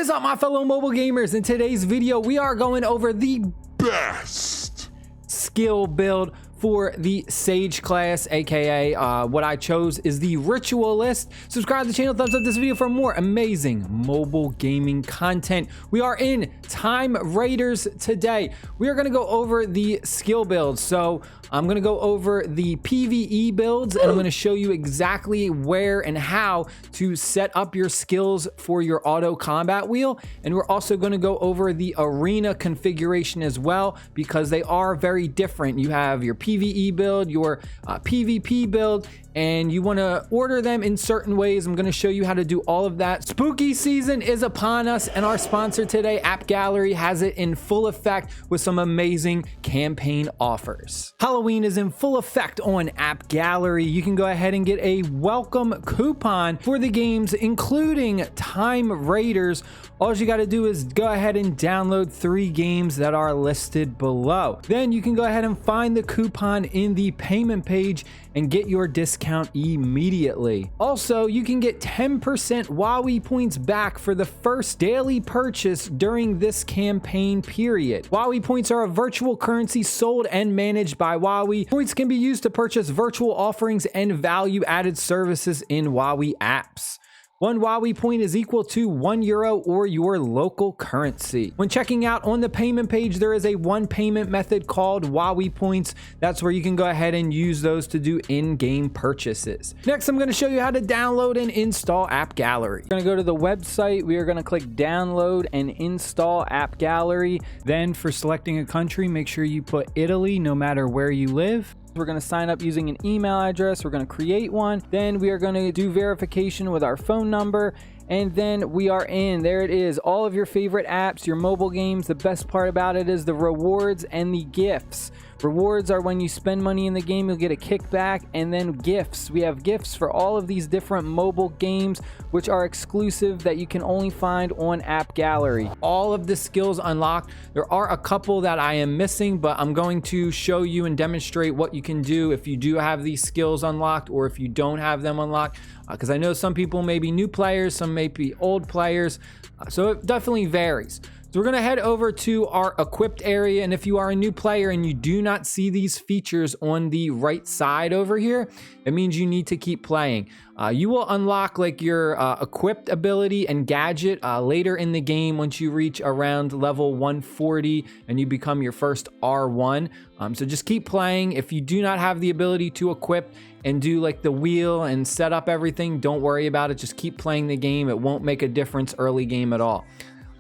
is up, my fellow mobile gamers? In today's video, we are going over the best skill build for the Sage class, aka what I chose is the Ritualist. Subscribe to the channel, thumbs up this video for more amazing mobile gaming content. We are in Time Raiders today. We are going to go over the skill builds. So I'm going to go over the PVE builds, and I'm going to show you exactly where and how to set up your skills for your auto combat wheel. And we're also going to go over the arena configuration as well, because they are very different. You have your PVE build, your PvP build, and you want to order them in certain ways. I'm going to show you how to do all of that. Spooky season is upon us, and our sponsor today, AppGallery, has it in full effect with some amazing campaign offers. Halloween is in full effect on AppGallery. You can go ahead and get a welcome coupon for the games, including Time Raiders. All you got to do is go ahead and download 3 games that are listed below. Then you can go ahead and find the coupon in the payment page and get your discount immediately. Also, you can get 10% WoWie points back for the first daily purchase during this campaign period. WoWie points are a virtual currency sold and managed by WoWie. Points can be used to purchase virtual offerings and value-added services in WoWie apps. 1 WoWie point is equal to €1 or your local currency. When checking out on the payment page, there is a one payment method called WoWie points. That's where you can go ahead and use those to do in-game purchases. Next, I'm going to show you how to download and install AppGallery. We're going to go to the website. We are going to click download and install AppGallery. Then for selecting a country, make sure you put Italy no matter where you live. We're going to sign up using an email address. We're going to create one. Then we are going to do verification with our phone number. And then we are in. There it is. All of your favorite apps, your mobile games. The best part about it is the rewards and the gifts. Rewards are when you spend money in the game, you'll get a kickback. And then gifts. We have gifts for all of these different mobile games, which are exclusive that you can only find on AppGallery. All of the skills unlocked. There are a couple that I am missing, but I'm going to show you and demonstrate what you can do if you do have these skills unlocked or if you don't have them unlocked. Because I know some people may be new players, some may be old players, so it definitely varies. So we're going to head over to our equipped area, and if you are a new player and you do not see these features on the right side over here, it means you need to keep playing. You will unlock like your equipped ability and gadget later in the game once you reach around level 140 and you become your first R1. So just keep playing. If you do not have the ability to equip and do like the wheel and set up everything, don't worry about it. Just keep playing the game. It won't make a difference early game at all.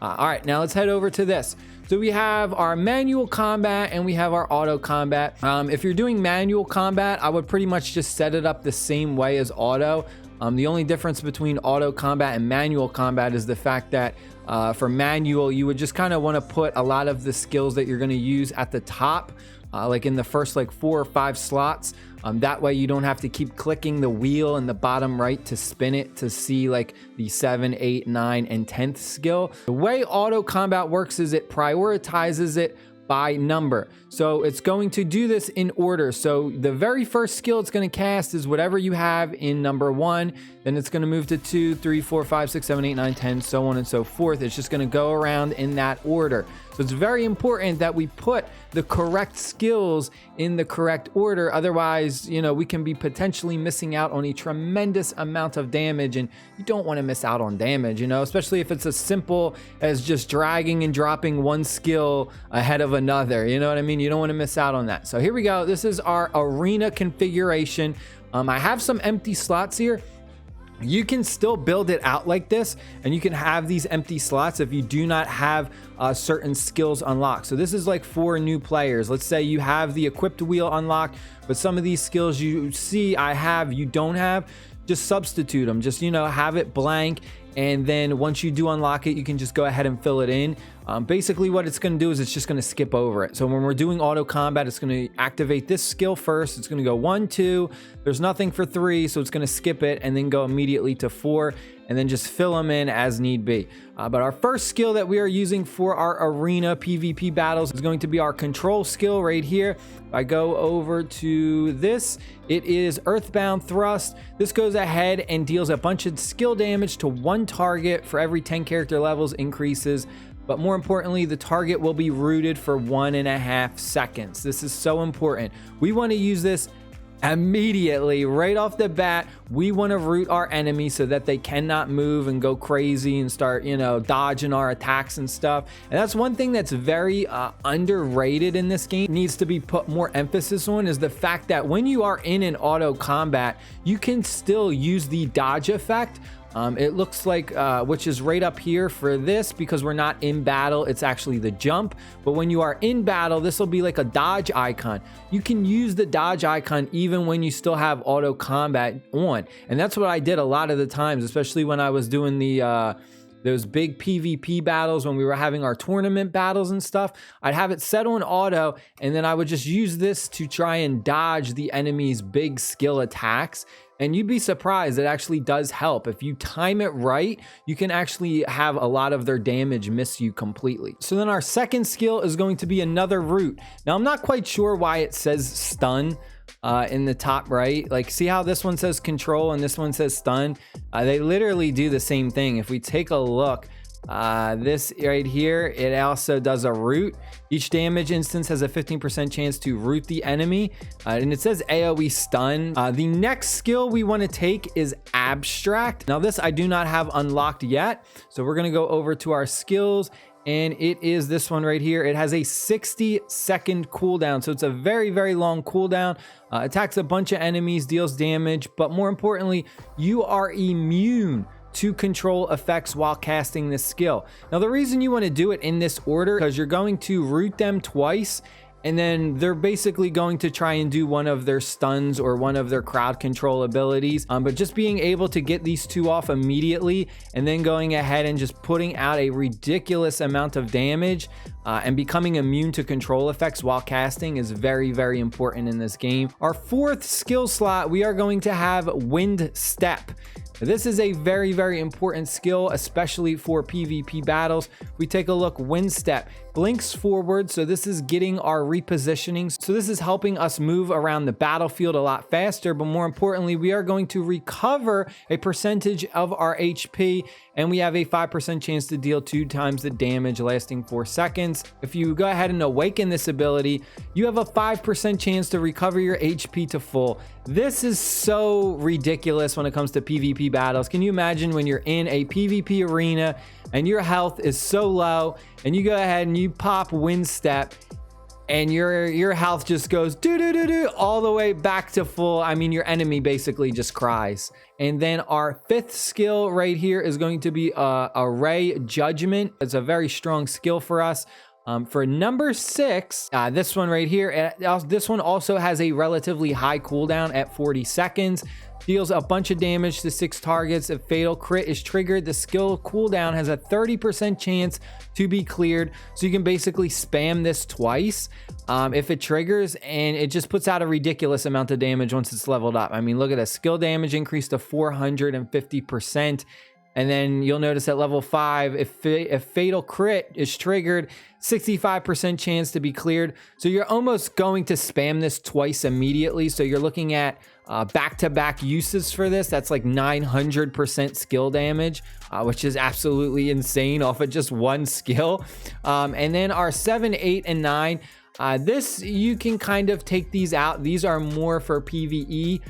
All right, now let's head over to this. So we have our manual combat and we have our auto combat. If you're doing manual combat, I would pretty much just set it up the same way as auto. The only difference between auto combat and manual combat is the fact that for manual, you would just kind of want to put a lot of the skills that you're going to use at the top, like in the first like 4 or 5 slots. That way you don't have to keep clicking the wheel in the bottom right to spin it to see like the 7, 8, 9, and 10th skill. The way auto combat works is it prioritizes it by number. So it's going to do this in order. So the very first skill it's going to cast is whatever you have in number 1. Then it's going to move to 2, 3, 4, 5, 6, 7, 8, 9, 10, so on and so forth. It's just going to go around in that order. So it's very important that we put the correct skills in the correct order. Otherwise, you know, we can be potentially missing out on a tremendous amount of damage, and you don't want to miss out on damage, you know, especially if it's as simple as just dragging and dropping one skill ahead of another. You know what I mean? You don't want to miss out on that. So here we go. This is our arena configuration. I have some empty slots here. You can still build it out like this, and you can have these empty slots if you do not have certain skills unlocked. So this is like for new players. Let's say you have the equipped wheel unlocked, but some of these skills you see I have, you don't have. Just substitute them. Just, you know, have it blank, and then once you do unlock it, you can just go ahead and fill it in. Basically what it's going to do is it's just going to skip over it. So when we're doing auto combat, it's going to activate this skill first. It's going to go 1, 2. There's nothing for 3, so it's going to skip it and then go immediately to 4 and then just fill them in as need be. But our first skill that we are using for our arena PvP battles is going to be our control skill right here. If I go over to this, it is Earthbound Thrust. This goes ahead and deals a bunch of skill damage to one target for every 10 character levels increases. But more importantly, the target will be rooted for 1.5 seconds. This is so important. We want to use this immediately, right off the bat. We want to root our enemy so that they cannot move and go crazy and start, dodging our attacks and stuff. And that's one thing that's very underrated in this game, needs to be put more emphasis on, is the fact that when you are in an auto combat, you can still use the dodge effect. It looks like, which is right up here for this, because we're not in battle, it's actually the jump. But when you are in battle, this will be like a dodge icon. You can use the dodge icon even when you still have auto combat on. And that's what I did a lot of the times, especially when I was doing those big PvP battles, when we were having our tournament battles and stuff. I'd have it set on auto, and then I would just use this to try and dodge the enemy's big skill attacks. And you'd be surprised, it actually does help. If you time it right, you can actually have a lot of their damage miss you completely. So then our second skill is going to be another root. Now, I'm not quite sure why it says stun in the top right. Like, see how this one says control and this one says stun? They literally do the same thing. If we take a look, this right here, it also does a root. Each damage instance has a 15% chance to root the enemy, and it says AoE stun. The next skill we want to take is abstract. Now this I do not have unlocked yet, so we're going to go over to our skills, and it is this one right here. It has a 60-second cooldown, so it's a very, very long cooldown. Attacks a bunch of enemies, deals damage, but more importantly, you are immune to control effects while casting this skill. Now, the reason you want to do it in this order, because you're going to root them twice, and then they're basically going to try and do one of their stuns or one of their crowd control abilities. But just being able to get these two off immediately and then going ahead and just putting out a ridiculous amount of damage and becoming immune to control effects while casting is very, very important in this game. Our fourth skill slot, we are going to have Wind Step. This is a very, very important skill, especially for PvP battles. We take a look, Wind Step blinks forward, so this is getting our repositioning. So this is helping us move around the battlefield a lot faster, but more importantly, we are going to recover a percentage of our HP, and we have a 5% chance to deal 2 times the damage lasting 4 seconds. If you go ahead and awaken this ability, you have a 5% chance to recover your HP to full. This is so ridiculous when it comes to PvP battles. Can you imagine when you're in a PvP arena and your health is so low and you go ahead and you pop Wind Step and your health just goes do all the way back to full? I mean, your enemy basically just cries. And then our fifth skill right here is going to be Array Judgment. It's a very strong skill for us. For number 6, this one right here, this one also has a relatively high cooldown at 40 seconds. Deals a bunch of damage to 6 targets. If fatal crit is triggered, the skill cooldown has a 30% chance to be cleared. So you can basically spam this twice if it triggers, and it just puts out a ridiculous amount of damage once it's leveled up. I mean, look at that, skill damage increased to 450%. And then you'll notice at level 5, if fatal crit is triggered, 65% chance to be cleared. So you're almost going to spam this twice immediately. So you're looking at back-to-back uses for this. That's like 900% skill damage, which is absolutely insane off of just one skill. And then our 7, 8, and 9, this you can kind of take these out. These are more for PvE.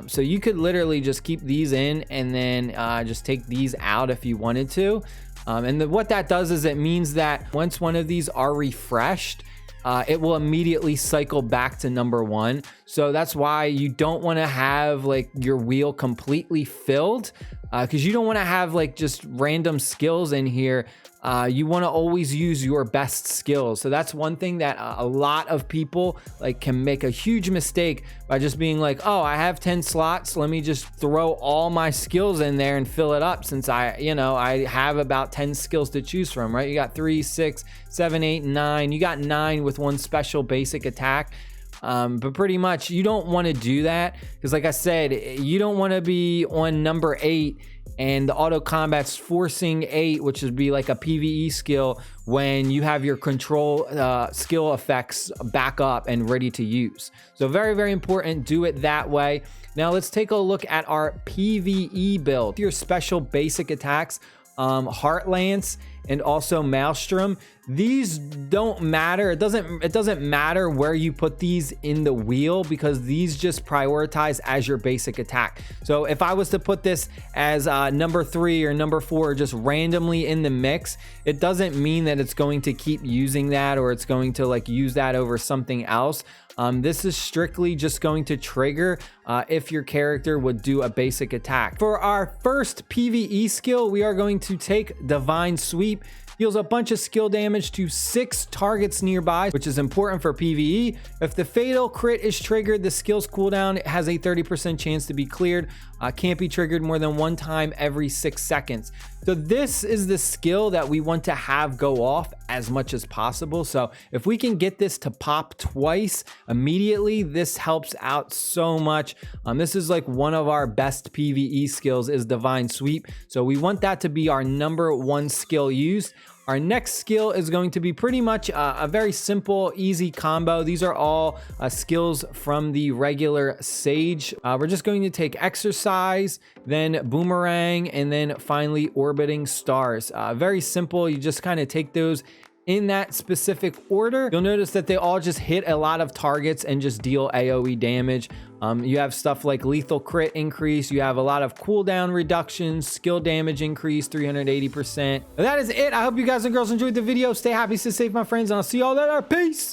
So you could literally just keep these in and then just take these out if you wanted to. What that does is it means that once one of these are refreshed, it will immediately cycle back to number 1. So that's why you don't want to have like your wheel completely filled. because you don't want to have like just random skills in here. You want to always use your best skills. So that's one thing that a lot of people like can make a huge mistake by just being like, oh, I have 10 slots, let me just throw all my skills in there and fill it up, since I have about 10 skills to choose from, right? You got 3, 6, 7, 8, 9. You got 9 with one special basic attack. But pretty much you don't want to do that, because like I said, you don't want to be on number 8 and the auto combat's forcing 8, which would be like a PVE skill, when you have your control skill effects back up and ready to use. So very, very important, do it that way. Now let's take a look at our PVE build. Your special basic attacks, Heart Lance and also Maelstrom, these don't matter. It doesn't matter where you put these in the wheel, because these just prioritize as your basic attack. So if I was to put this as number 3 or number 4 just randomly in the mix, it doesn't mean that it's going to keep using that, or it's going to like use that over something else. This is strictly just going to trigger if your character would do a basic attack. For our first PVE skill, we are going to take Divine Sweep. Deals a bunch of skill damage to 6 targets nearby, which is important for PvE. If the fatal crit is triggered, the skill's cooldown has a 30% chance to be cleared. Can't be triggered more than 1 time every 6 seconds. So this is the skill that we want to have go off as much as possible. So if we can get this to pop twice immediately, this helps out so much. This is like one of our best PvE skills, is Divine Sweep. So we want that to be our number 1 skill used. Our next skill is going to be pretty much a very simple, easy combo. These are all skills from the regular Sage. We're just going to take Exercise, then Boomerang, and then finally Orbiting Stars. Very simple. You just kind of take those in that specific order. You'll notice that they all just hit a lot of targets and just deal AoE damage. You have stuff like lethal crit increase. You have a lot of cooldown reductions, skill damage increase, 380%. That is it. I hope you guys and girls enjoyed the video. Stay happy, stay safe, my friends, and I'll see y'all later. Peace.